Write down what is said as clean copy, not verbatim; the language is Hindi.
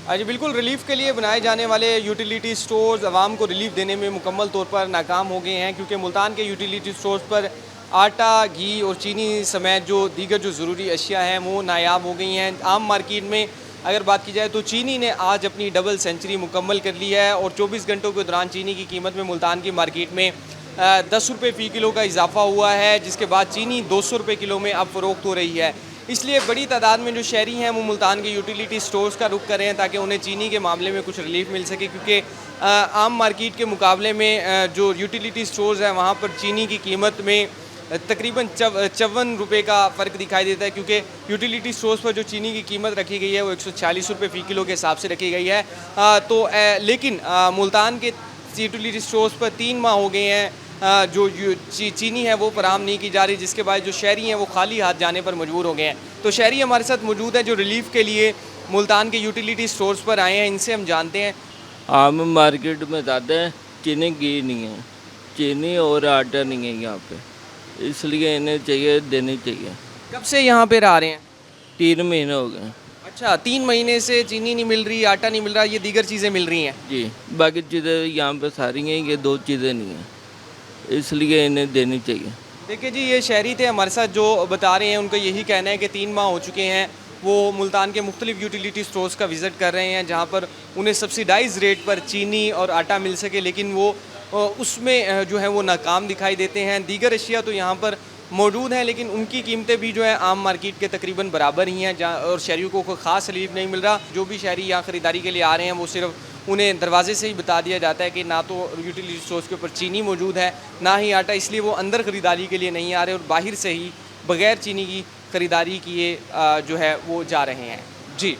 जी बिल्कुल, रिलीफ़ के लिए बनाए जाने वाले यूटिलिटी स्टोर्स आवाम को रिलीफ़ देने में मुकम्मल तौर पर नाकाम हो गए हैं, क्योंकि मुल्तान के यूटिलिटी स्टोर्स पर आटा, घी और चीनी समेत जो दीगर जो ज़रूरी अशिया हैं वो नायाब हो गई हैं। आम मार्केट में अगर बात की जाए तो चीनी ने आज अपनी डबल सेंचुरी मुकम्मल कर ली है और 24 घंटों के दौरान चीनी की कीमत में मुल्तान की मार्केट में 10 रुपये फ़ी किलो का इजाफा हुआ है, जिसके बाद चीनी 200 रुपये किलो में अब फ़रोख्त हो रही है। इसलिए बड़ी तादाद में जो शहरी हैं वो मुल्तान के यूटिलिटी स्टोर्स का रुख कर रहे हैं ताकि उन्हें चीनी के मामले में कुछ रिलीफ मिल सके, क्योंकि आम मार्केट के मुकाबले में जो यूटिलिटी स्टोर्स हैं वहाँ पर चीनी की कीमत में तकरीबन 54 रुपये का फ़र्क दिखाई देता है, क्योंकि यूटिलिटी स्टोर्स पर जो चीनी की कीमत रखी गई है वो 140 रुपये फ़ी किलो के हिसाब से रखी गई है। लेकिन मुल्तान के यूटिलिटी स्टोर्स पर 3 माह हो गए हैं जो चीनी है वो फराहम नहीं की जा रही, जिसके बाद जो शहरी हैं वो खाली हाथ जाने पर मजबूर हो गए हैं। तो शहरी हमारे साथ मौजूद है जो रिलीफ के लिए मुल्तान के यूटिलिटी स्टोर्स पर आए हैं, इनसे हम जानते हैं। आम मार्केट में ज़्यादा है, चीनी घी नहीं है, चीनी और आटा नहीं है यहाँ पे, इसलिए इन्हें चाहिए, देनी चाहिए। कब से यहाँ पर आ रहे हैं? 3 महीने हो गए। अच्छा, 3 महीने से चीनी नहीं मिल रही, आटा नहीं मिल रहा, ये दीगर चीज़ें मिल रही हैं। जी, बाकी चीज़ें यहाँ पे सारी हैं, ये 2 चीज़ें नहीं हैं, इसलिए इन्हें देनी चाहिए। देखिए जी, ये शहरी थे हमारे साथ जो बता रहे हैं, उनका यही कहना है कि 3 माह हो चुके हैं वो मुल्तान के मुख्तलिफ यूटिलिटी स्टोर्स का विज़िट कर रहे हैं, जहाँ पर उन्हें सब्सिडाइज़ रेट पर चीनी और आटा मिल सके, लेकिन वो उसमें जो है वो नाकाम दिखाई देते हैं। दीगर अशिया तो यहाँ पर मौजूद हैं, लेकिन उनकी कीमतें भी जो है आम मार्केट के तकरीबन बराबर ही हैं, जहाँ और शहरियों को कोई ख़ास रिलीफ नहीं मिल रहा। जो भी शहरी यहाँ ख़रीदारी के लिए आ रहे हैं वो सिर्फ उन्हें दरवाजे से ही बता दिया जाता है कि ना तो यूटिलिटी स्टोर्स के ऊपर चीनी मौजूद है, ना ही आटा, इसलिए वो अंदर ख़रीदारी के लिए नहीं आ रहे और बाहर से ही बग़ैर चीनी की ख़रीदारी किए जो है वो जा रहे हैं। जी।